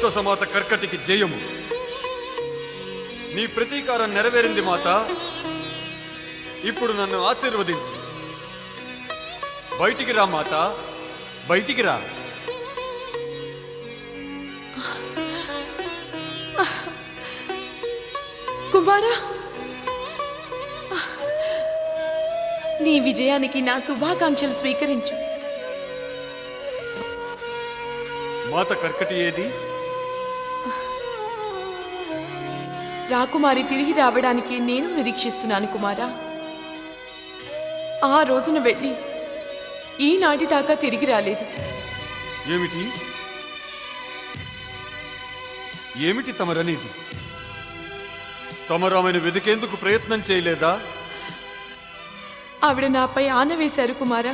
రాక్షసమాత కర్కటికి జయము. నీ ప్రతీకారం నెరవేరింది మాత. ఇప్పుడు నన్ను ఆశీర్వదించు. బయటికి రా మాత, బయటికి రా. కుమారా, నీ విజయానికి నా శుభాకాంక్షలు స్వీకరించు. మాత కర్కటి ఏది? రాకుమారి తిరిగి రావడానికి నేను నిరీక్షిస్తున్నాను కుమారా. ఆ రోజున వెళ్ళి ఈనాటి దాకా తిరిగి రాలేదు. ఏమిటి ఏమిటి తమరనేది? తమరు ఆమెను వెతికేందుకు ప్రయత్నం చేయలేదా? ఆవిడ నాపై ఆన వేశారు కుమారా.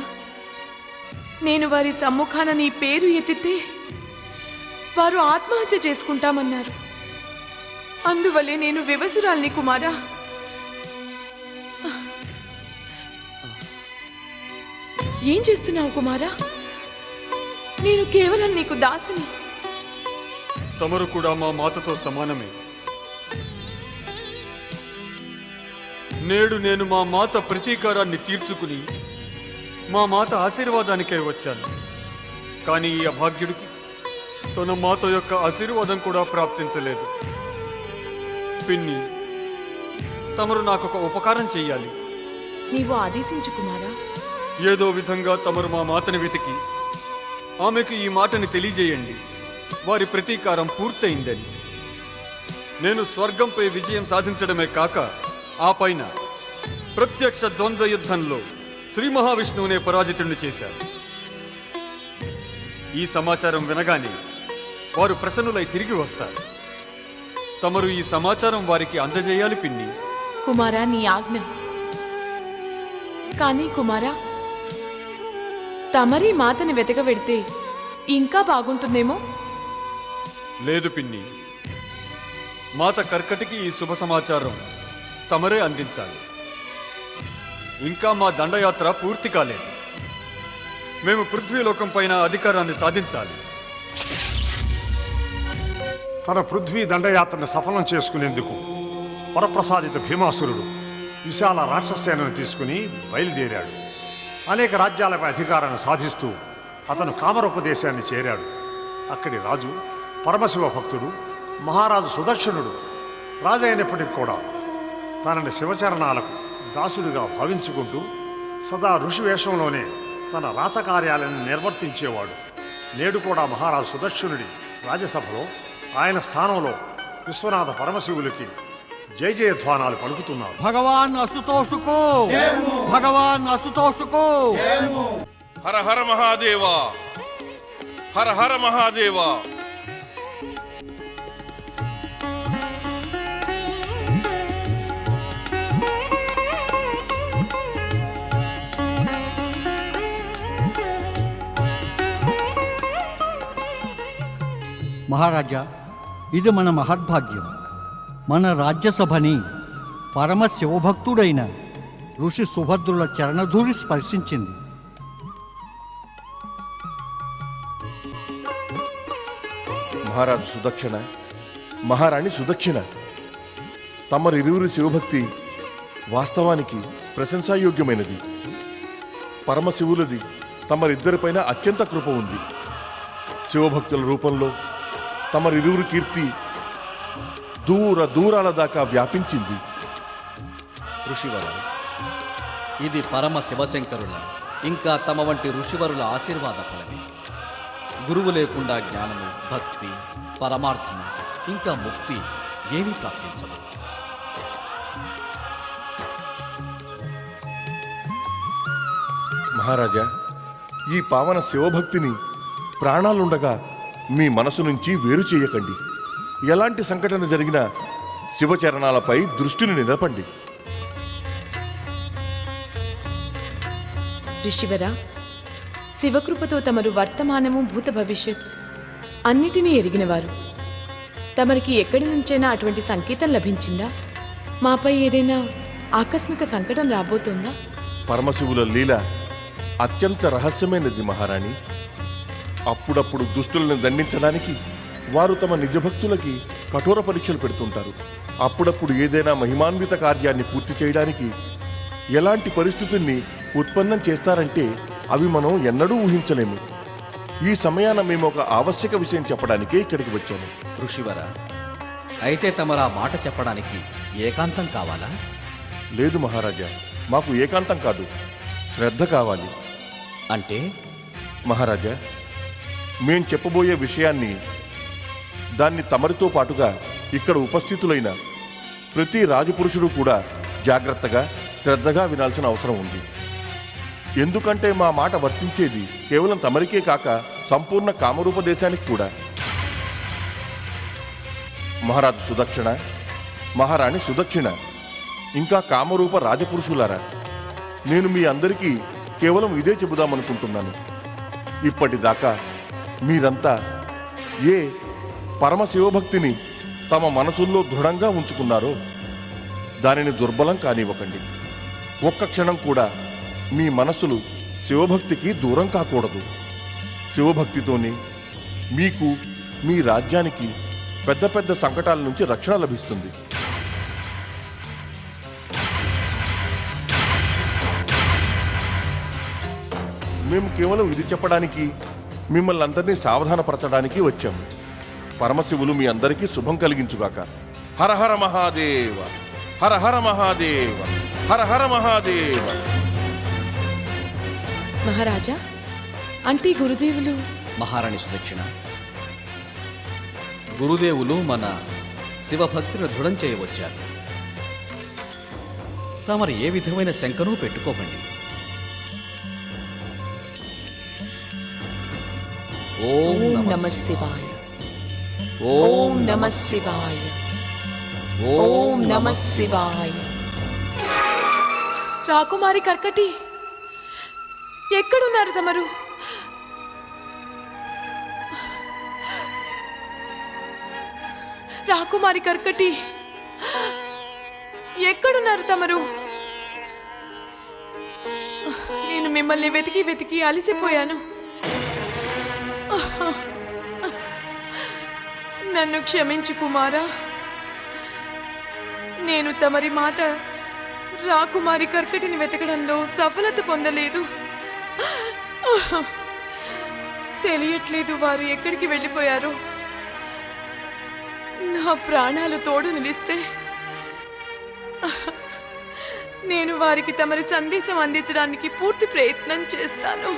నేను వారి సమ్ముఖాన నీ పేరు ఎత్తితే వారు ఆత్మహత్య చేసుకుంటామన్నారు. అందువల్లే నేను వివసురాల్ని కుమారా. ఏం చేస్తున్నావు కుమారా? నేను కేవలం నీకు దాసిని. తమరు కూడా మా మాతతో సమానమే. నేడు నేను మా మాత ప్రతీకారాన్ని తీర్చుకుని మా మాత ఆశీర్వాదానికై వచ్చాను. కానీ ఈ అభాగ్యుడికి తన మాత యొక్క ఆశీర్వాదం కూడా ప్రాప్తించలేదు. పిన్ని, తమరు నాకొక ఉపకారం చెయ్యాలి. నీవు ఆదేశించు కుమారా. ఏదో విధంగా తమరు మా మాతని వెతికి ఆమెకు ఈ మాటని తెలియజేయండి. వారి ప్రతీకారం పూర్తయిందని. నేను స్వర్గంపై విజయం సాధించడమే కాక ఆ పైన ప్రత్యక్ష ద్వంద్వ యుద్ధంలో శ్రీ మహావిష్ణువునే పరాజితుడిని చేశారు. ఈ సమాచారం వినగానే వారు ప్రసన్నులై తిరిగి వస్తారు. తమరు ఈ సమాచారం వారికి అందజేయాలి పిన్ని. కుమారా, నీ ఆజ్ఞ. కానీ కుమారా, తమరి మాతని వెతకబెడితే ఇంకా బాగుంటుందేమో. లేదు పిన్ని, మాత కర్కటికి ఈ శుభ సమాచారం తమరే అందించాలి. ఇంకా మా దండయాత్ర పూర్తి కాలేదు. మేము పృథ్వీలోకం పైన అధికారాన్ని సాధించాలి. తన పృథ్వీ దండయాత్రను సఫలం చేసుకునేందుకు వరప్రసాదిత భీమాసురుడు విశాల రాక్షసేనను తీసుకుని బయలుదేరాడు. అనేక రాజ్యాలపై అధికారాన్ని సాధిస్తూ అతను కామరూపదేశాన్ని చేరాడు. అక్కడి రాజు పరమశివ భక్తుడు మహారాజు సుదర్శనుడు రాజు అయినప్పటికీ కూడా తనని శివచరణాలకు దాసుడిగా భావించుకుంటూ సదా ఋషి వేషంలోనే తన రాచకార్యాలను నిర్వర్తించేవాడు. నేడు కూడా మహారాజు సుదర్శనుడి రాజ్యసభలో ఆయన స్థానంలో విశ్వనాథ పరమశివులకి జయ జయధ్వానాలు పలుకుతున్నారు. భగవాన్ అసుతోషుకు, భగవాన్ అసుతోషుకు. హర హర మహాదేవా, హర హర మహాదేవా. మహారాజా, ఇది మన మహద్భాగ్యం. మన రాజ్యసభని పరమ శివభక్తుడైన ఋషి సుభద్రుల చరణధూరి స్పర్శించింది. మహారాజు సుదక్షిణ, మహారాణి సుదక్షిణ, తమరిరువురి శివభక్తి వాస్తవానికి ప్రశంసాయోగ్యమైనది. పరమశివులది తమరిద్దరిపైన అత్యంత కృప ఉంది. శివభక్తుల రూపంలో తమరిరువురి కీర్తి దూర దూరాల దాకా వ్యాపించింది. ఋషివర, ఇది పరమ శివశంకరుల ఇంకా తమ వంటి ఋషివరుల ఆశీర్వాద ఫలమే. గురువు లేకుండా జ్ఞానము, భక్తి, పరమార్థము ఇంకా ముక్తి ఏమీ ప్రాప్తించవు. మహారాజా, ఈ పావన శివభక్తిని ప్రాణాలుండగా మీ మనసు నుంచి వేరు చేయకండి. ఎలాంటి సంఘటన జరిగినా శివచరణాలపై దృష్టిని నిలపండి. ఋషివరా, శివకృపతో తమరు వర్తమానము భూత భవిష్యత్ అన్నిటినీ ఎరిగినవారు. తమరికి ఎక్కడి నుంచైనా అటువంటి సంకేతం లభించిందా? మాపై ఏదైనా ఆకస్మిక సంకటం రాబోతోందా? పరమశివుల లీల అత్యంత రహస్యమైనది మహారాణి. అప్పుడప్పుడు దుష్టులను దండించడానికి వారు తమ నిజభక్తులకి కఠోర పరీక్షలు పెడుతుంటారు. అప్పుడప్పుడు ఏదైనా మహిమాన్విత కార్యాన్ని పూర్తి చేయడానికి ఎలాంటి పరిస్థితుల్ని ఉత్పన్నం చేస్తారంటే అవి మనం ఎన్నడూ ఊహించలేము. ఈ సమయాన మేము ఒక ఆవశ్యక విషయం చెప్పడానికే ఇక్కడికి వచ్చాము. ఋషివర, అయితే తమరా మాట చెప్పడానికి ఏకాంతం కావాలా? లేదు మహారాజా, మాకు ఏకాంతం కాదు, శ్రద్ధ కావాలి. అంటే మహారాజా, మేం చెప్పబోయే విషయాన్ని దాన్ని తమరితో పాటుగా ఇక్కడ ఉపస్థితులైన ప్రతి రాజపురుషుడు కూడా జాగ్రత్తగా శ్రద్ధగా వినాల్సిన అవసరం ఉంది. ఎందుకంటే మా మాట వర్తించేది కేవలం తమరికే కాక సంపూర్ణ కామరూప దేశానికి కూడా. మహారాజు సుదక్షిణ, మహారాణి సుదక్షిణ, ఇంకా కామరూప రాజపురుషులారా, నేను మీ అందరికీ కేవలం ఇదే చెబుదామనుకుంటున్నాను. ఇప్పటిదాకా మీరంతా ఏ పరమ శివభక్తిని తమ మనసుల్లో దృఢంగా ఉంచుకున్నారో దానిని దుర్బలం కానివ్వకండి. ఒక్క క్షణం కూడా మీ మనసులు శివభక్తికి దూరం కాకూడదు. శివభక్తితోనే మీకు, మీ రాజ్యానికి పెద్ద పెద్ద సంకటాల నుంచి రక్షణ లభిస్తుంది. మేము కేవలం ఇది చెప్పడానికి, మిమ్మల్ని అందరినీ సావధానపరచడానికి వచ్చాము. పరమశివులు మీ అందరికీ శుభం కలిగించుగాక. హర హర మహాదేవ, హర హర మహాదేవ, హర హర మహాదేవ. మహారాజా, అంటే గురుదేవులు మహారాణి సుదక్షిణ, గురుదేవులు మన శివభక్తిని దృఢం చేయవచ్చారు. తమరు ఏ విధమైన శంకనూ పెట్టుకోకండి. ఓం నమః శివాయ. ఓం నమః శివాయ. ఓం నమః శివాయ. రాకుమారి కర్కటి, ఎక్కడున్నారు తమరు? రాకుమారి కర్కటి, ఎక్కడున్నారు తమరు? నేను మిమ్మల్ని వెతికి వెతికి అలసిపోయాను. నన్ను క్షమించు కుమారా. నేను తమరి మాత రాకుమారి కర్కటిని వెతకడంలో సఫలత పొందలేదు. తెలియట్లేదు వారు ఎక్కడికి వెళ్ళిపోయారో. నా ప్రాణాలు తోడు నిలిస్తే నేను వారికి తమరి సందేశం అందించడానికి పూర్తి ప్రయత్నం చేస్తాను.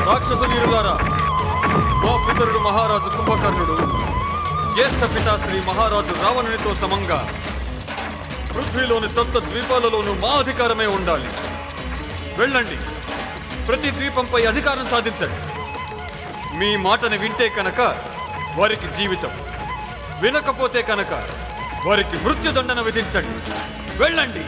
రాక్షస వీరులారా, మా పితరుడు మహారాజు కుంభకర్ణుడు జ్యేష్ఠ పితాశ్రీ మహారాజు రావణునితో సమంగా పృథ్వీలోని సప్త ద్వీపాలలోనూ మా అధికారమే ఉండాలి. వెళ్ళండి, ప్రతి ద్వీపంపై అధికారం సాధించండి. మీ మాటని వింటే కనుక వారికి జీవితం, వినకపోతే కనుక వారికి మృత్యుదండన విధించండి. వెళ్ళండి.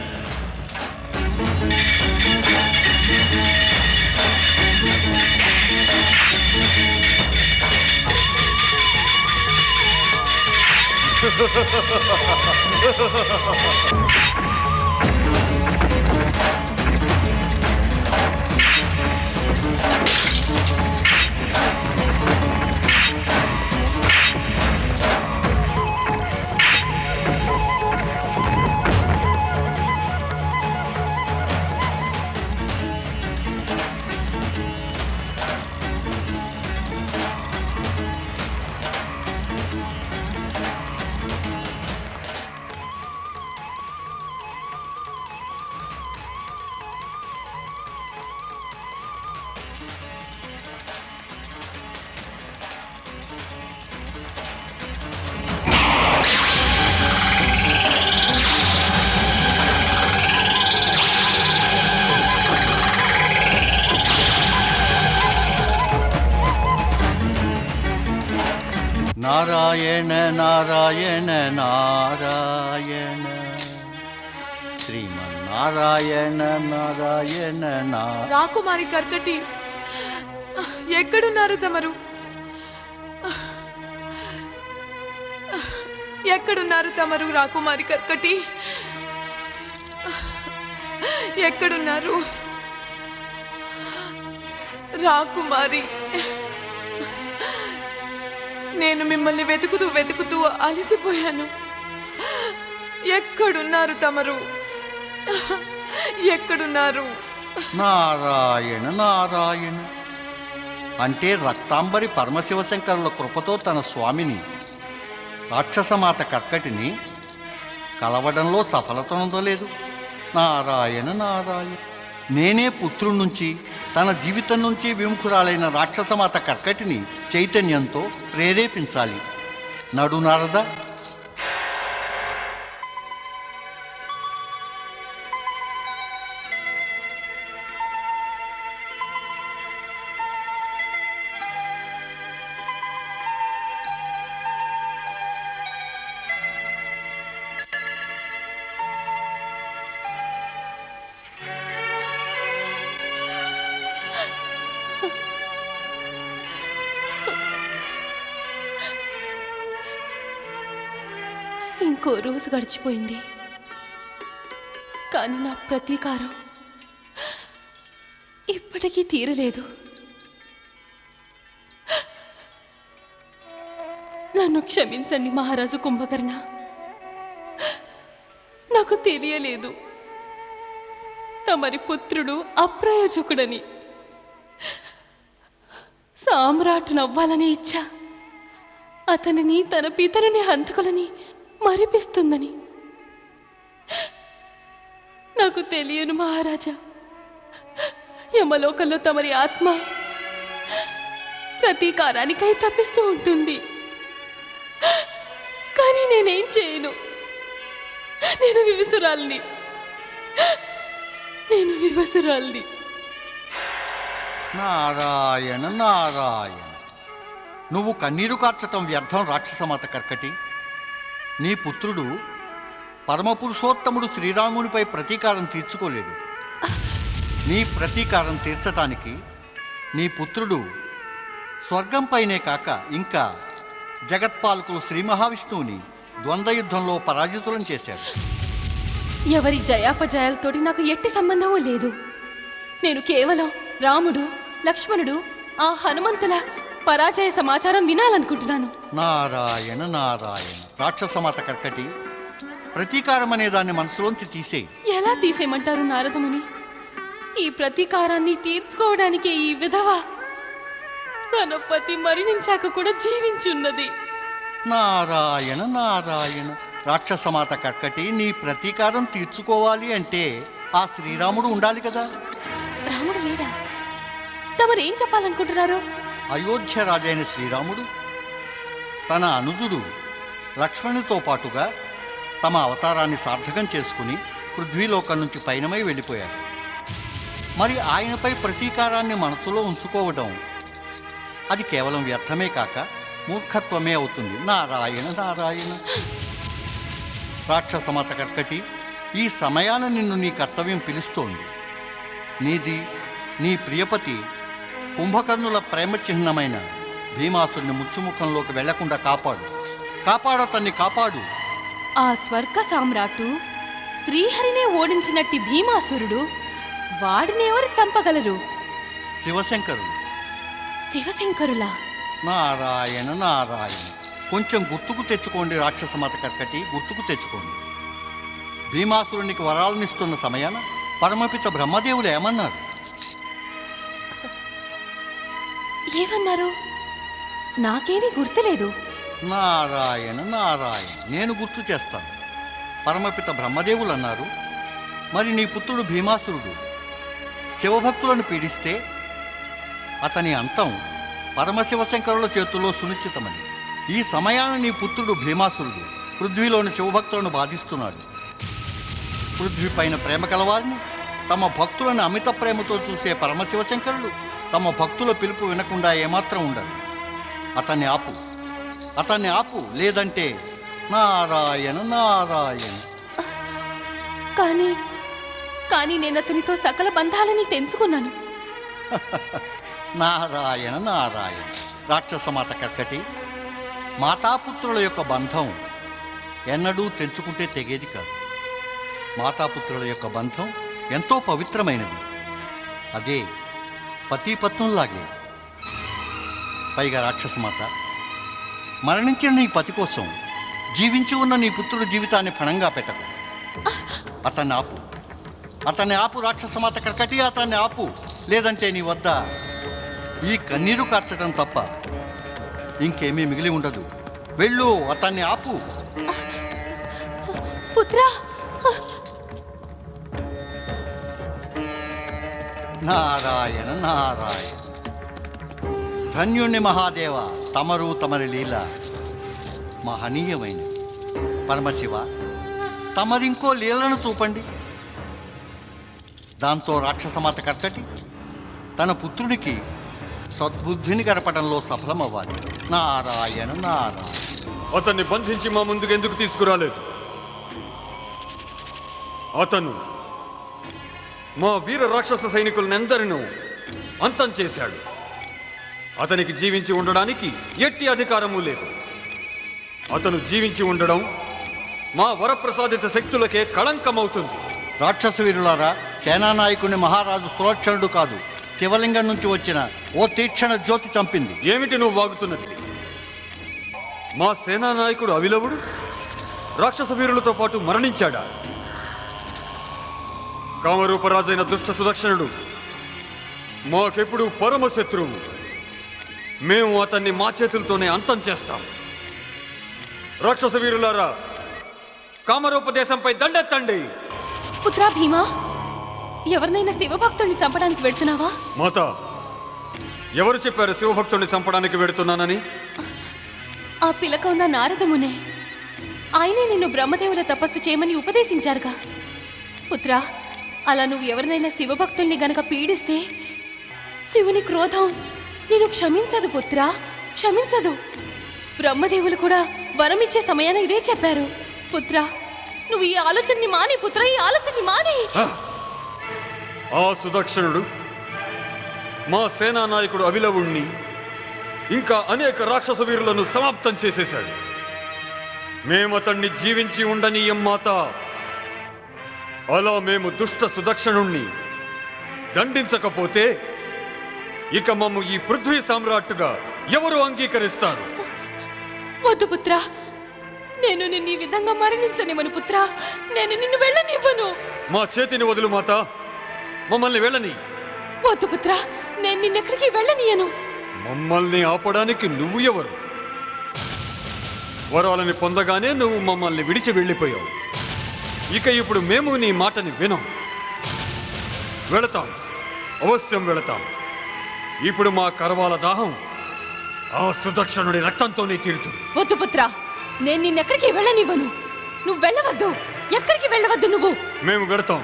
నారాయణ నారాయణ నారాయణ శ్రీమన్నారాయణ నారాయణ రాకుమారి కర్కటి, ఎక్కడున్నారు తమరు? ఎక్కడున్నారు తమరు? రాకుమారి కర్కటి ఎక్కడున్నారు? రాకుమారి, నేను మిమ్మల్ని వెతుకుతూ వెతుకుతూ అలసిపోయాను. ఎక్కడున్నారు తమరు? ఎక్కడున్నారు? నారాయణ నారాయణ అంటే రక్తాంబరి పరమశివశంకరుల కృపతో తన స్వామిని రాక్షసమాత కర్కటిని కలవడంలో సఫలత పొందలేదు. నారాయణ నారాయణ నేనే పుత్రుడి నుంచి తన జీవితం నుంచి విముఖురాలైన రాక్షసమాత కర్కటిని చైతన్యంతో ప్రేరేపించాలి. నడు నారద. ఇంకో రోజు గడిచిపోయింది, కానీ నా ప్రతీకారం ఇప్పటికీ తీరలేదు. నన్ను క్షమించండి మహారాజు కుంభకర్ణ, నాకు తెలియలేదు తమరి పుత్రుడు అప్రయోజకుడని. సామ్రాట్టునవ్వాలనే ఇచ్చ అతనిని తన పితరుని హంతకులని మరిపిస్తుందని. నాకు తెలియను మహారాజా, యమలోకంలో తమరి ఆత్మ ప్రతీకారానికై తప్పిస్తూ ఉంటుంది. కానీ నేనేం చేయను. నేను వివసురాల్ని. నారాయణ నారాయణ నువ్వు కన్నీరు కార్చటం వ్యర్థం రాక్షసమాత కర్కటి. నీ పుత్రుడు పరమపురుషోత్తముడు శ్రీరామునిపై ప్రతీకారం తీర్చుకోలేడు. నీ ప్రతీకారం తీర్చటానికి నీ పుత్రుడు స్వర్గంపైనే కాక ఇంకా జగత్పాలకులు శ్రీ మహావిష్ణువుని ద్వంద్వయుద్ధంలో పరాజితులను చేశాడు. ఎవరి జయాపజయాలతోటి నాకు ఎట్టి సంబంధమూ లేదు. నేను కేవలం రాముడు, లక్ష్మణుడు, ఆ హనుమంతుల పరాజయ సమాచారం వినాలనుకుంటున్నాను. నారాయణ నారాయణ రాక్షసమాత కర్కటి, ప్రతీకారం అనే దాన్ని మనసులోంచి తీసేయి. ఎలా తీసేయమంటారు నారదముని? ఈ ప్రతీకారాన్ని తీర్చుకోవడానికి ఈ విధవ తన పతి మరణించాక కూడా జీవించున్నది. నారాయణ నారాయణ రాక్షసమాత కర్కటి, నీ ప్రతీకారం తీర్చుకోవాలి అంటే ఆ శ్రీరాముడు ఉండాలి కదా. రాముడు లేదా? తమరేం చెప్పాలనుకుంటున్నారు? అయోధ్య రాజైన శ్రీరాముడు తన అనుజుడు లక్ష్మణునితో పాటుగా తమ అవతారాన్ని సార్థకం చేసుకుని పృథ్వీలోకం నుంచి పయనమై వెళ్ళిపోయారు. మరి ఆయనపై ప్రతీకారాన్ని మనసులో ఉంచుకోవడం అది కేవలం వ్యర్థమే కాక మూర్ఖత్వమే అవుతుంది. నారాయణ నారాయణ రాక్షసమాత కర్కటి, ఈ సమయాన నిన్ను నీ కర్తవ్యం పిలుస్తోంది. నీది నీ ప్రియపతి కుంభకర్ణుల ప్రేమ చిహ్నమైన భీమాసుని మృత్యుముఖంలోకి వెళ్లకుండా కాపాడతన్ని కాపాడు. ఆ స్వర్గ సామ్రాట్టు శ్రీహరినే ఓడించినట్టి భీమాసురుడు, వాడిని ఎవరు చంపగలరు? శివశంకరుడు. శివశంకరులా? నారాయణ నారాయణ కొంచెం గుర్తుకు తెచ్చుకోండి రాక్షసమాత కర్కటి, గుర్తుకు తెచ్చుకోండి. భీమాసురునికి వరాలనిస్తున్న సమయాన పరమపిత బ్రహ్మదేవులు ఏమన్నారు? ఏమన్నారు? నాకేమీ గుర్తులేదు. నారాయణ నారాయణ నేను గుర్తు చేస్తాను. పరమపిత బ్రహ్మదేవులు అన్నారు, మరి నీ పుత్రుడు భీమాసురుడు శివభక్తులను పీడిస్తే అతని అంతం పరమశివశంకరుల చేతుల్లో సునిశ్చితమని. ఈ సమయాన నీ పుత్రుడు భీమాసురుడు పృథ్వీలోని శివభక్తులను బాధిస్తున్నాడు. పృథ్వీ పైన ప్రేమ కలవారిని తమ భక్తులను అమిత ప్రేమతో చూసే పరమశివశంకరులు తమ భక్తుల పిలుపు వినకుండా ఏమాత్రం ఉండరు. అతన్ని ఆపు. అతన్ని ఆపు, లేదంటే నారాయణ నారాయణ. కానీ కానీ నేను అతనితో సకల బంధాలని తెంచుకున్నాను. నారాయణ నారాయణ. రాక్షసమాత కర్కటి, మాతాపుత్రుల యొక్క బంధం ఎన్నడూ తెంచుకుంటే తెగేది కాదు. మాతాపుత్రుల యొక్క బంధం ఎంతో పవిత్రమైనది. అదే పతిపత్నుల్లాగే. పైగా రాక్షసమాత, మరణించిన నీ పతి కోసం జీవించి ఉన్న నీ పుత్రుడి జీవితాన్ని పణంగా పెట్టకు. అతన్ని ఆపు, అతన్ని ఆపు రాక్షసమాత కర్కటి, అతన్ని ఆపు, లేదంటే నీ వద్ద ఈ కన్నీరు కార్చడం తప్ప ఇంకేమీ మిగిలి ఉండదు. వెళ్ళు, అతన్ని ఆపు. పుత్రా, నారాయణ నారాయణ. ధన్యుణ్ణి మహాదేవ, తమరు తమరి లీల మహనీయమైనది. పరమశివ, తమరింకో లీలను చూపండి. దాంతో రాక్షసమాత కర్కటి తన పుత్రునికి సద్బుద్ధిని గడపడంలో సఫలమవ్వాలి. నారాయణ నారాయణ. అతన్ని బంధించి మా ముందుకు ఎందుకు తీసుకురాలేదు? అతను మా వీర రాక్షస సైనికులనందరినూ అంతం చేశాడు. అతనికి జీవించి ఉండడానికి ఎట్టి అధికారము లేదు. అతను జీవించి ఉండడం మా వరప్రసాదిత శక్తులకే కళంకమవుతుంది. రాక్షస వీరులారా, సేనానాయకుని మహారాజు సులక్షణుడు కాదు, శివలింగం నుంచి వచ్చిన ఓ తీక్షణ జ్యోతి చంపింది. ఏమిటి నువ్వు వాగుతున్నది? మా సేనానాయకుడు అవిలవుడు రాక్షస వీరులతో పాటు మరణించాడా? కామరూపరాజైన దుష్ట సుదక్షణుడు మాకెప్పుడు పరమశత్రువు. మేము అతన్ని మా చేతులతోనే అంతం చేస్తాం. రాక్షస వీరులారా, కామరూపదేశంపై దండెత్తండి. పుత్రా భీమా, ఎవరినైనా శివభక్తుడిని చంపడానికి వెళ్తున్నావా? మాత, ఎవరు చెప్పారు శివభక్తుడిని చంపడానికి వెడుతున్నానని? ఆ పిలక ఉన్న నారదమునే. ఆయనే నిన్ను బ్రహ్మదేవుల తపస్సు చేయమని ఉపదేశించారుగా. పుత్రా, అలా నువ్వు ఎవరినైనా శివభక్తుల్ని గనక పీడిస్తే శివుని క్రోధం నేను క్షమించదు పుత్రా, క్షమించదు. బ్రహ్మదేవులు కూడా వరమిచ్చే సమయాన ఇదే చెప్పారు. పుత్రా, నువ్వు ఈ ఆలోచనని మాని పుత్రా, ఈ ఆలోచనని మాని. ఆ సుదక్షణుడు మా సేనానాయకుడు అవిలవుణ్ణి ఇంకా అనేక రాక్షస వీరులను సమాప్తం చేసేశాడు. మేమతన్ని జీవించి ఉండనీయం మాత. అలా మేము దుష్ట సుదక్షణుణ్ణి దండించకపోతే ఇక మమ్ము ఈ పృథ్వీ సామ్రాట్టుగా ఎవరు అంగీకరిస్తారు? వద్దు పుత్రా, నేను నిన్ను ఈ విధంగా మరణించనివ్వను పుత్రా, నేను నిన్ను వెళ్ళనివ్వను. మా చేతిని వదులు మాత, మమ్మల్ని వెళ్ళని. వద్దు పుత్రా, నేను నిన్నెక్కడికి వెళ్ళనీయను. మమ్మల్ని ఆపడానికి నువ్వు ఎవరు? వరాలని పొందగానే నువ్వు మమ్మల్ని విడిచి వెళ్ళిపోయావు. ఇక ఇప్పుడు మేము నీ మాటని వినం. వెళతాం, అవశ్యం వెళతాం. ఇప్పుడు మా కర్వాల దాహం ఆ సుదక్షణుడి రక్తంతోనే తీరుతుంది. వద్దు పుత్రా, నేను నిన్నెక్కడికి వెళ్ళనివ్వను. నువ్వు వెళ్ళవద్దు, ఎక్కడికి వెళ్ళవద్దు నువ్వు. మేము వెడతాం,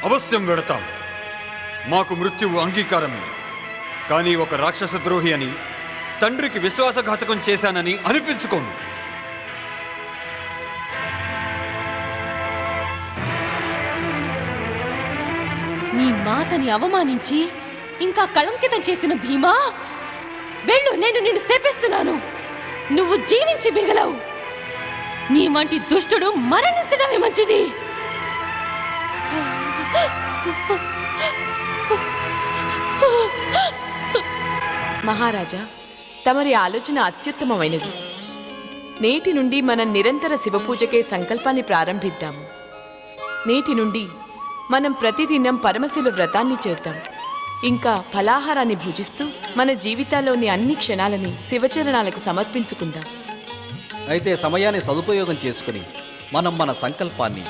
అవశ్యం వెడతాం. మాకు మృత్యువు అంగీకారమే. కానీ ఒక రాక్షస ద్రోహి అని, తండ్రికి విశ్వాసఘాతకం చేశానని అనిపించుకోను. నీ మాతని అవమానించి ఇంకా కళంకితం చేసిన భీమా, వెళ్ళు, నేను నిన్ను శపిస్తున్నాను. నువ్వు జీవించి మిగలవు. నీ వంటి దుష్టుడు మరణించడమే మంచిది. మహారాజా, తమరి ఆలోచన అత్యుత్తమమైనది. నేటి నుండి మనం నిరంతర శివపూజకే సంకల్పాన్ని ప్రారంభిద్దాము. నేటి నుండి మనం ప్రతిదినం పరమశివ వ్రతాన్ని చేద్దాం. ఇంకా ఫలాహారాన్ని భుజిస్తూ మన జీవితాల్లోని అన్ని క్షణాలని శివచరణాలకు సమర్పించుకుందాం. అయితే సమయాన్ని సదుపయోగం చేసుకుని మనం మన సంకల్పాన్ని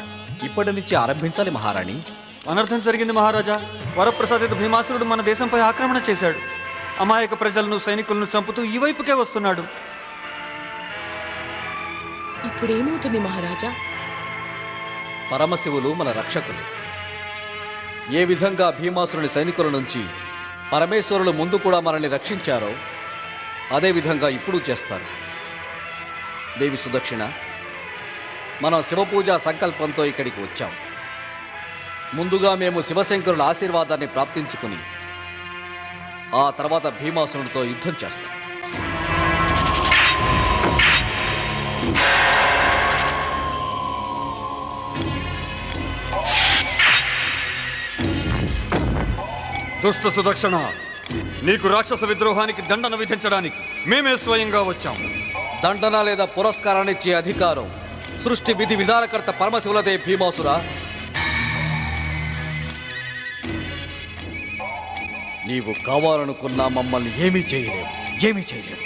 ఇప్పటి నుంచి ఆరంభించాలి మహారాణి. అనర్థం జరిగింది మహారాజా. వరప్రసాదిత భీమాసురుడు మన దేశంపై ఆక్రమణ చేశాడు. అమాయక ప్రజలను, సైనికులను చంపుతూ ఈ వైపుకే వస్తున్నాడు. ఇప్పుడేమవుతుంది మహారాజా? పరమశివులు మన రక్షకులు. ఏ విధంగా భీమాసురుని సైనికుల నుంచి పరమేశ్వరులు ముందు కూడా మనల్ని రక్షించారో అదేవిధంగా ఇప్పుడు చేస్తారు. దేవి సుదక్షిణ, మనం శివపూజ సంకల్పంతో ఇక్కడికి వచ్చాం. ముందుగా మేము శివశంకరుల ఆశీర్వాదాన్ని ప్రాప్తించుకుని ఆ తర్వాత భీమాసురుడితో యుద్ధం చేస్తాం. దుష్ట సుదక్షిణ, నీకు రాక్షస విద్రోహానికి దండన విధించడానికి మేమే స్వయంగా వచ్చాం. దండన లేదా పురస్కారాన్ని ఇచ్చే అధికారం సృష్టి విధి విధానకర్త పరమశివులదే భీమాసుర. నీవు కావాలనుకున్నా మమ్మల్ని ఏమీ చేయలేవు.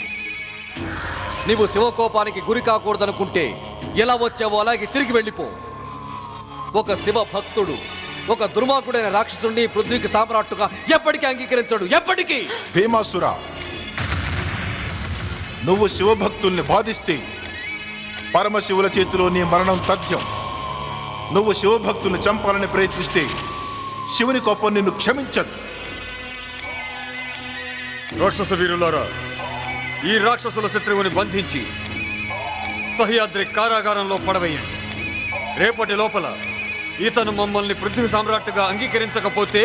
నీవు శివకోపానికి గురి కాకూడదనుకుంటే ఎలా వచ్చావో అలాగే తిరిగి వెళ్ళిపో. ఒక శివ భక్తుడు ఒక దుర్మార్గుడైన రాక్షసుడిని పృథ్వీకి సామ్రాట్టుగా ఎప్పటికీ అంగీకరించడు, ఎప్పటికీ. భీమాసుర, నువ్వు శివభక్తుల్ని బాధిస్తే పరమశివుల చేతిలో నీ మరణం తథ్యం. నువ్వు శివభక్తుల్ని చంపాలని ప్రయత్నిస్తే శివుని కోపం నిన్ను క్షమించదు. రాక్షస వీరులారా, ఈ రాక్షసుల శత్రువుని బంధించి సహ్యాద్రి కారాగారంలో పడవేయండి. రేపటి లోపల ఇతను మమ్మల్ని పృథ్వీ సామ్రాట్టుగా అంగీకరించకపోతే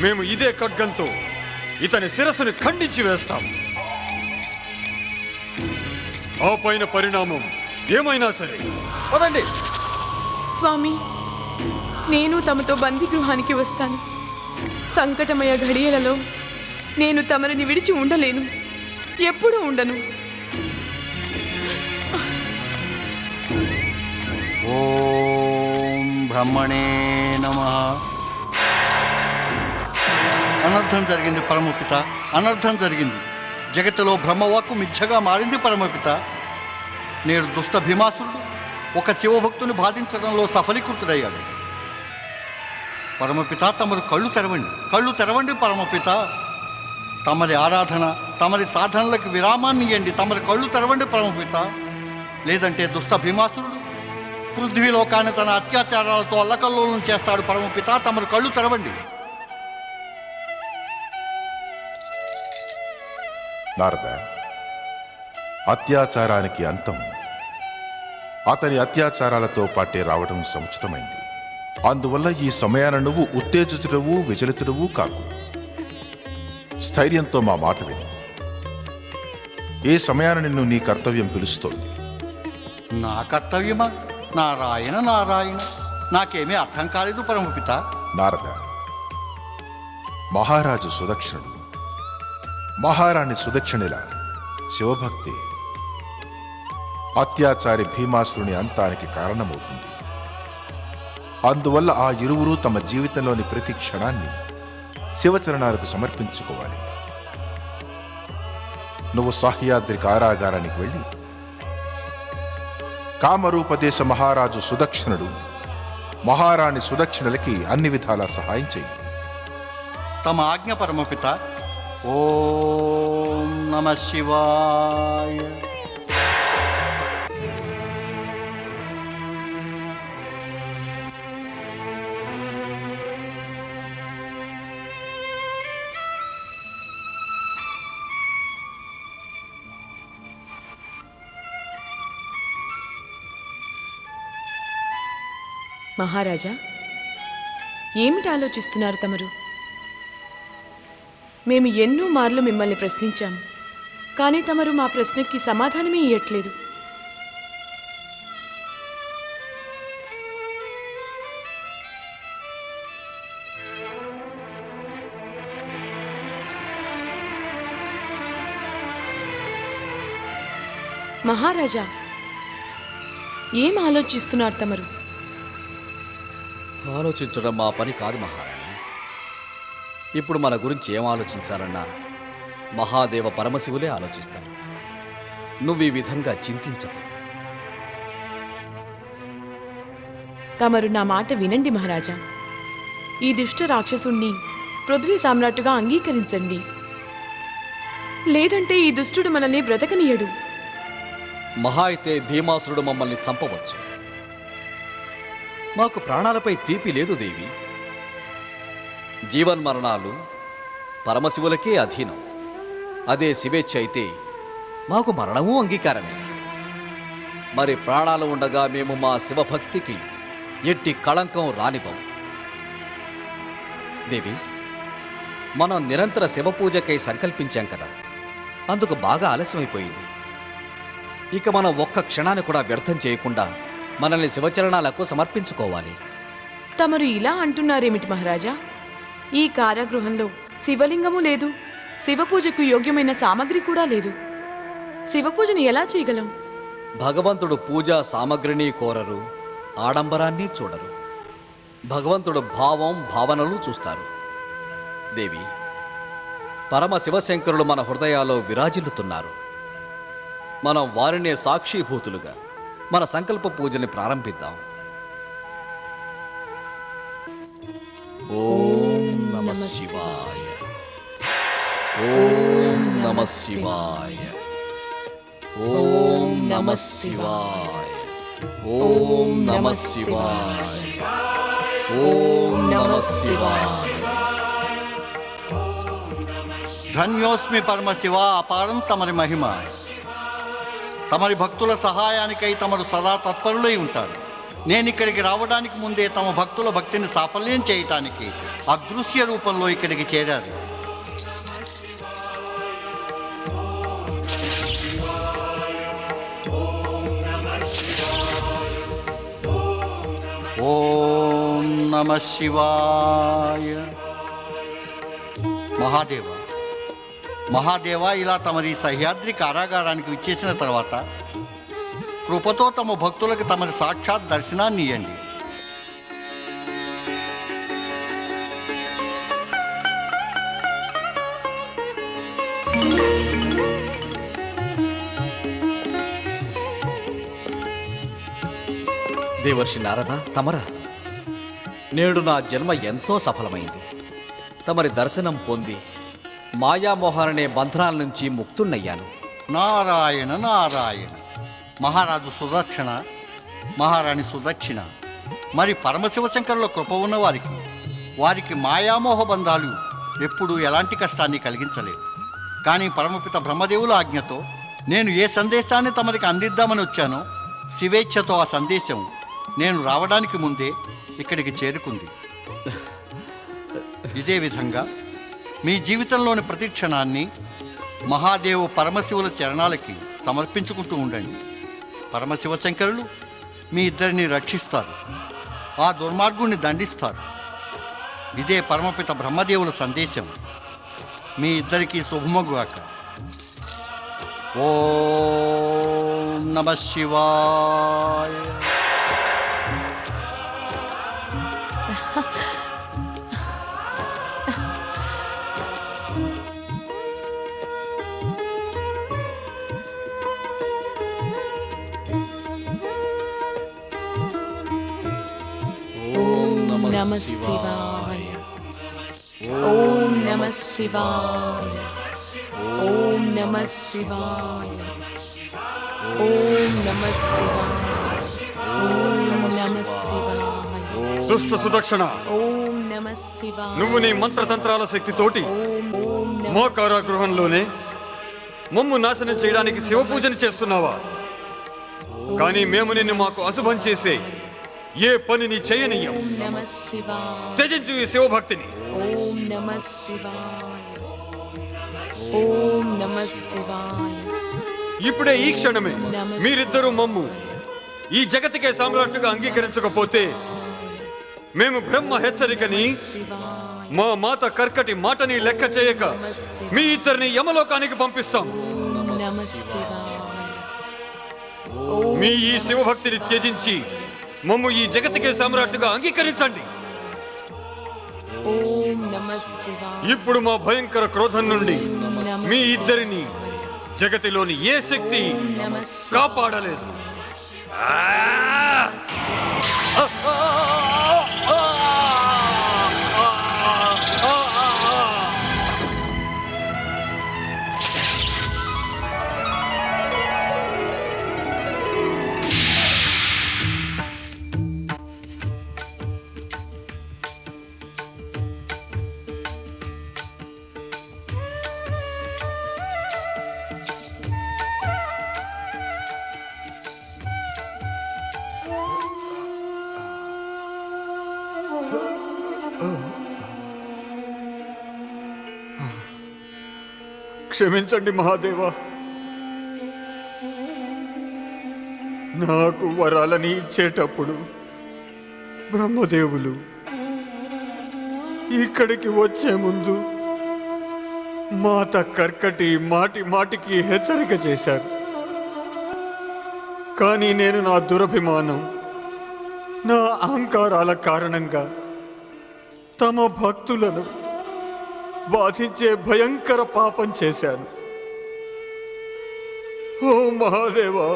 మేము ఇదే ఖడ్గంతో ఇతని శిరస్సుని ఖండించి వేస్తాం. ఆ పైన పరిణామం ఏమైనా సరే పదండి. స్వామి, నేను తమతో బందీ గృహానికి వస్తాను. సంకటమయ ఘడియలలో నేను తమరిని విడిచి ఉండలేను, ఎప్పుడూ ఉండను. ఓం బ్రహ్మణే నమః. అనర్థం జరిగింది పరమపిత, అనర్థం జరిగింది. జగత్తులో బ్రహ్మవాక్కు మిథ్యగా మారింది పరమపిత. నేడు దుష్ట భీమాసురుడు ఒక శివభక్తుని బాధించడంలో సఫలీకృతుడయ్యాడు. పరమపిత, తమరు కళ్ళు తెరవండి పరమపిత. తమరి ఆరాధన, తమరి సాధనలకు విరామాన్ని ఇవ్వండి. తమరి కళ్ళు తెరవండి పరమపిత. లేదంటే దుష్ట భీమాసురుడు పృథ్వీలోకాన్ని తన అత్యాచారాలతో అల్లకల్లోలం చేస్తాడు. పరమపిత, తమరు కళ్ళు తెరవండి. నారద, అత్యాచారానికి అంతం అతని అత్యాచారాలతో పాటే రావడం సముచితమైంది. అందువల్ల ఈ సమయాన నువ్వు ఉత్తేజితుడవు, విచలితుడవు కాకు. స్థైర్యంతో మా మాట విను. ఏ సమయాన నిన్ను నీ కర్తవ్యం పిలుస్తోంది. నా కర్తవ్యమా? నారాయణ నారాయణ, నాకేమీ అర్థం కాలేదు పరమపిత. నారద, మహారాజు సుదక్షిణుడు, మహారాణి సుదక్షిణిల శివభక్తి అత్యాచారి భీమాసురుని అంతానికి కారణమవుతుంది. అందువల్ల ఆ ఇరువురు తమ జీవితంలోని ప్రతి క్షణాన్ని శివచరణాలకు సమర్పించుకోవాలి. నువ్వు సహ్యాద్రి కారాగారానికి వెళ్ళి కామరూపదేశ మహారాజు సుదక్షిణుడు, మహారాణి సుదక్షిణలకి అన్ని విధాలా సహాయం చేయి. తమ ఆజ్ఞ పరమపిత. ఓం నమః శివాయ. మహారాజా, ఏమిటి ఆలోచిస్తున్నారు తమరు? మేము ఎన్నో మార్లు మిమ్మల్ని ప్రశ్నించాము, కానీ తమరు మా ప్రశ్నకి సమాధానమే ఇవ్వట్లేదు. మహారాజా, ఏం ఆలోచిస్తున్నారు తమరు? ఆలోచించడం మా పని కాదు మహారాణి. ఇప్పుడు మన గురించి ఏం ఆలోచించాలన్నా మహాదేవ పరమశివులే ఆలోచిస్తాను. నువ్వు ఈ విధంగా చింతించకు. తమరు నా మాట వినండి మహారాజా. ఈ దుష్ట రాక్షసుణ్ణి పృథ్వీ సామ్రాట్టుగా అంగీకరించండి. లేదంటే ఈ దుష్టుడు మనల్ని బ్రతకనీయడు. మహా అయితే భీమాసురుడు మమ్మల్ని చంపవచ్చు. మాకు ప్రాణాలపై తీపి లేదు దేవి. జీవన్మరణాలు పరమశివులకే అధీనం. అదే శివేచ్ఛ అయితే మాకు మరణము అంగీకారమే. మరి ప్రాణాలు ఉండగా మేము మా శివభక్తికి ఎట్టి కళంకం రానివ్వం. దేవి, మనం నిరంతర శివపూజకై సంకల్పించాం కదా, అందుకు బాగా ఆలస్యమైపోయింది. ఇక మనం ఒక్క క్షణాన్ని కూడా వ్యర్థం చేయకుండా మనల్ని శివచరణాలకు సమర్పించుకోవాలి. తమరు ఇలా అంటున్నారేమిటి మహారాజా? ఈ కారాగృహంలో శివలింగము లేదు, శివపూజకు యోగ్యమైన సామగ్రి కూడా లేదు. శివపూజను ఎలా చేయగలం? భగవంతుడు పూజా సామగ్రిని కోరరు, ఆడంబరాన్ని చూడరు. భగవంతుడు భావం భావనలు చూస్తారు. దేవి, పరమ శివశంకరులు మన హృదయాల్లో విరాజిల్లుతున్నారు. మనం వారినే సాక్షిభూతులుగా మన సంకల్ప పూజని ప్రారంభిద్దాం. ఓం నమః శివాయ. ఓం నమః శివాయ. ఓం నమః శివాయ. ఓం నమః శివాయ. ఓం నమః శివాయ. ధన్యోస్మి పరమశివ, అపారం తమరి మహిమ. తమరి భక్తుల సహాయానికై తమరు సదా తత్పరులై ఉంటారు. నేను ఇక్కడికి రావడానికి ముందే తమ భక్తుల భక్తిని సాఫల్యం చేయటానికి అదృశ్య రూపంలో ఇక్కడికి చేరారు. ఓం నమః శివాయ. మహాదేవ, ఇలా తమరి సహ్యాద్రి కారాగారానికి విచ్చేసిన తర్వాత కృపతో తమ భక్తులకు తమరి సాక్షాత్ దర్శనాన్ని ఇవ్వండి. దేవర్షి నారద, తమరా, నేడు నా జన్మ ఎంతో సఫలమైంది. తమరి దర్శనం పొంది మాయామోహననే బంధనాల నుంచి ముక్తున్నయ్యాను. నారాయణ నారాయణ. మహారాజు సుదక్షిణ, మహారాణి సుదక్షిణ, మరి పరమశివశంకరుల కృప ఉన్న వారికి మాయామోహ బంధాలు ఎప్పుడూ ఎలాంటి కష్టాన్ని కలిగించలేవు. కానీ పరమపిత బ్రహ్మదేవుల ఆజ్ఞతో నేను ఏ సందేశాన్ని తమరికి అందిద్దామని వచ్చానో శివేచ్ఛతో ఆ సందేశం నేను రావడానికి ముందే ఇక్కడికి చేరుకుంది. ఇదే విధంగా మీ జీవితంలోని ప్రతి క్షణాన్ని మహాదేవు పరమశివుల చరణాలకి సమర్పించుకుంటూ ఉండండి. పరమశివశంకరులు మీ ఇద్దరిని రక్షిస్తారు, ఆ దుర్మార్గుణ్ణి దండిస్తారు. ఇదే పరమపిత బ్రహ్మదేవుల సందేశం. మీ ఇద్దరికీ శుభమగుగాక. ఓం నమః శివాయ. నమః శివాయ. ఓం నమః శివాయ. ఓం నమః శివాయ. ఓం నమః శివాయ. ఓం నమః శివాయ. దుష్ట సుదక్షణ, ఓం నమః శివాయ. నువ్వు నీ మంత్రతంత్రాల శక్తితోటి ఓం మా కారాగృహంలోనే మమ్ము నాశనం చేయడానికి శివపూజను చేస్తున్నావా? కానీ మేము నిన్ను మాకు అశుభం చేసే ఏ పనిని చేయనీయం. నమః శివాయ. త్యజించు ఈ శివభక్తిని. ఓం నమః శివాయ. ఓం నమః శివాయ. ఇప్పుడే ఈ క్షణమే మీరిద్దరూ మమ్ము ఈ జగతికే సామ్రాట్టుగా అంగీకరించకపోతే మేము బ్రహ్మ హెచ్చరికని, మా మాత కర్కటి మాటని లెక్క చేయక మీ ఇద్దరిని యమలోకానికి పంపిస్తాం. నమః శివాయ. మీ ఈ శివభక్తిని త్యజించి మమ్ము ఈ జగతికే సామ్రాట్టుగా అంగీకరించండి. ఓం నమః శివాయ. ఇప్పుడు మా భయంకర క్రోధం నుండి మీ ఇద్దరిని జగతిలోని ఏ శక్తి కాపాడలేదు. క్షమించండి మహాదేవా. నాకు వరాలని ఇచ్చేటప్పుడు బ్రహ్మదేవులు ఇక్కడికి వచ్చే ముందు మాత కర్కటి మాటి మాటికి హెచ్చరిక చేశారు. కానీ నేను నా దురభిమానం, నా అహంకారాల కారణంగా తమ భక్తులను బాధించే భయంకర పాపం చేశాను. ఓ మహాదేవా,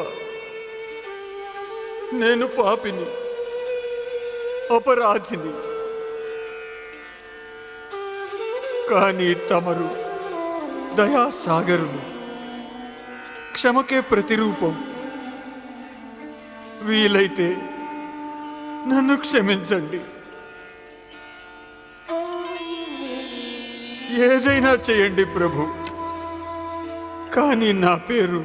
నేను పాపిని, అపరాధిని. కానీ తమరు దయాసాగరులు, క్షమకే ప్రతిరూపం. వీలైతే నన్ను క్షమించండి. ఏదైనా చేయండి ప్రభు, కానీ నా పేరు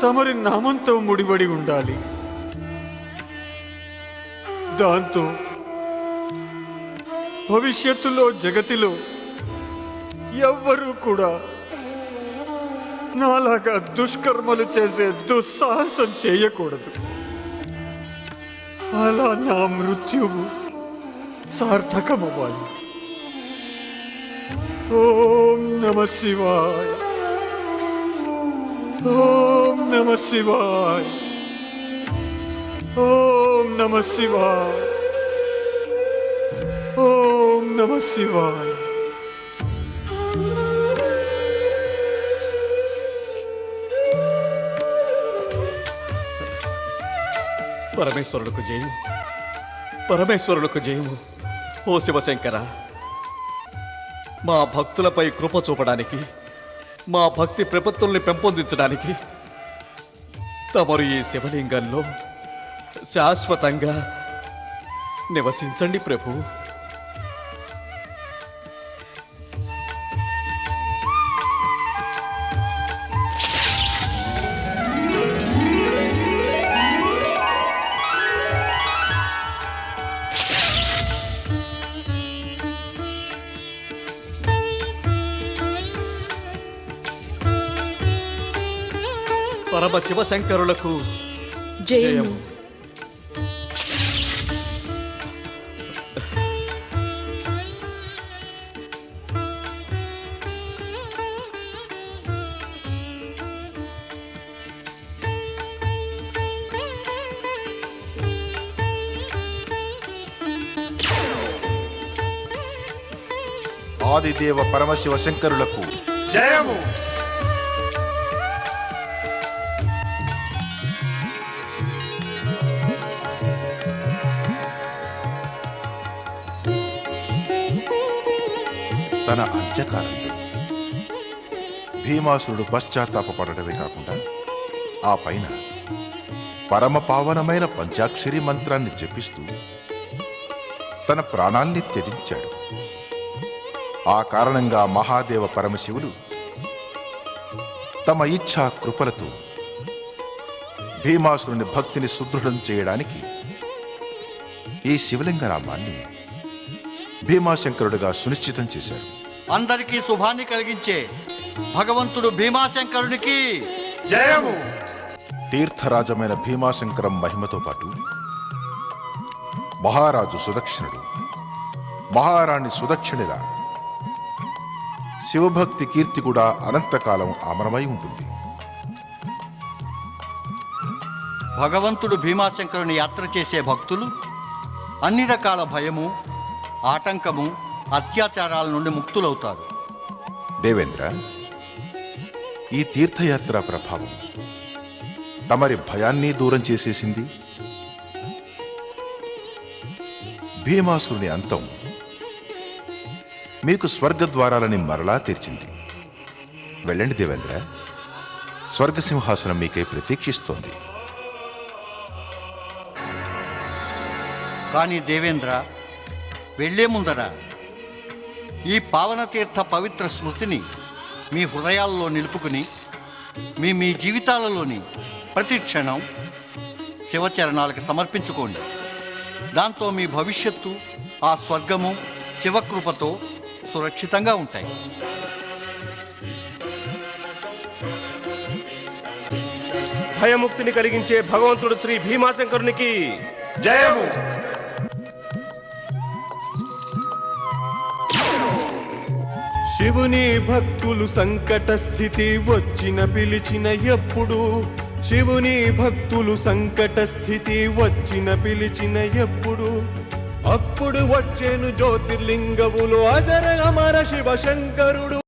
తమరి నామంతో ముడిపడి ఉండాలి. దాంతో భవిష్యత్తులో జగతిలో ఎవ్వరూ కూడా నాలాగా దుష్కర్మలు చేసే దుస్సాహసం చేయకూడదు. అలా నా మృత్యువు సార్థకమవ్వాలి. ఓం నమః శివాయ, ఓం నమః శివాయ, ఓం నమః శివాయ, ఓం నమః శివాయ. పరమేశ్వరులకు జయము, పరమేశ్వరులకు జయము. ఓ శివశంకర, మా భక్తులపై కృప చూపడానికి, మా భక్తి ప్రపత్తుల్ని పెంపొందించడానికి తమరు ఈ శివలింగంలో శాశ్వతంగా నివసించండి ప్రభు. పరమ శివశంకరులకు జయము. ఆదిదేవ పరమశివ శంకరులకు జయము. తన అంత్యకాలంలో భీమాసురుడు పశ్చాత్తాపడటమే కాకుండా ఆ పైన పరమ పావనమైన పంచాక్షరి మంత్రాన్ని జపిస్తూ తన ప్రాణాల్ని త్యజించాడు. ఆ కారణంగా మహాదేవ పరమశివులు తమ ఇచ్ఛా కృపలతో భీమాసురుని భక్తిని సుదృఢం చేయడానికి ఈ శివలింగ నామాన్ని భీమాశంకరుడిగా సునిశ్చితం చేశారు. అందరికీ శుభాన్ని కలిగించే భగవంతుడు భీమాశంకరునికి జయము. తీర్థరాజమైన భీమాశంకరం మహిమతో పాటు మహారాజు సుదక్షిణుడు, మహారాణి సుదక్షిణిల శివభక్తి కీర్తి కూడా అనంతకాలం అమరమై ఉంటుంది. భగవంతుడు భీమాశంకరుని యాత్ర చేసే భక్తులు అన్ని రకాల భయము, ఆటంకము, అత్యాచారాల నుండి ముక్తులవుతారు. దేవేంద్ర, ఈ తీర్థయాత్ర ప్రభావం తమరి భయాన్ని దూరం చేసేసింది. భీమాసురుని అంతం మీకు స్వర్గద్వారాలని మరలా తెరిచింది. వెళ్ళండి దేవేంద్ర, స్వర్గసింహాసనం మీకై ప్రతీక్షిస్తోంది. కానీ దేవేంద్ర, వెళ్లే ముందర ఈ పావనతీర్థ పవిత్ర స్మృతిని మీ హృదయాల్లో నిలుపుకుని మీ జీవితాలలోని ప్రతి క్షణం శివచరణాలకు సమర్పించుకోండి. దాంతో మీ భవిష్యత్తు ఆ స్వర్గము శివకృపతో సురక్షితంగా ఉంటాయి. భయముక్తిని కలిగించే భగవంతుడు శ్రీ భీమాశంకరునికి జయము. శివుని భక్తులు సంకట స్థితి వచ్చిన పిలిచిన ఎప్పుడు, శివుని భక్తులు సంకట స్థితి వచ్చిన పిలిచిన ఎప్పుడు, అప్పుడు వచ్చేను జ్యోతిర్లింగములు అజర అమర శివ శంకరుడు.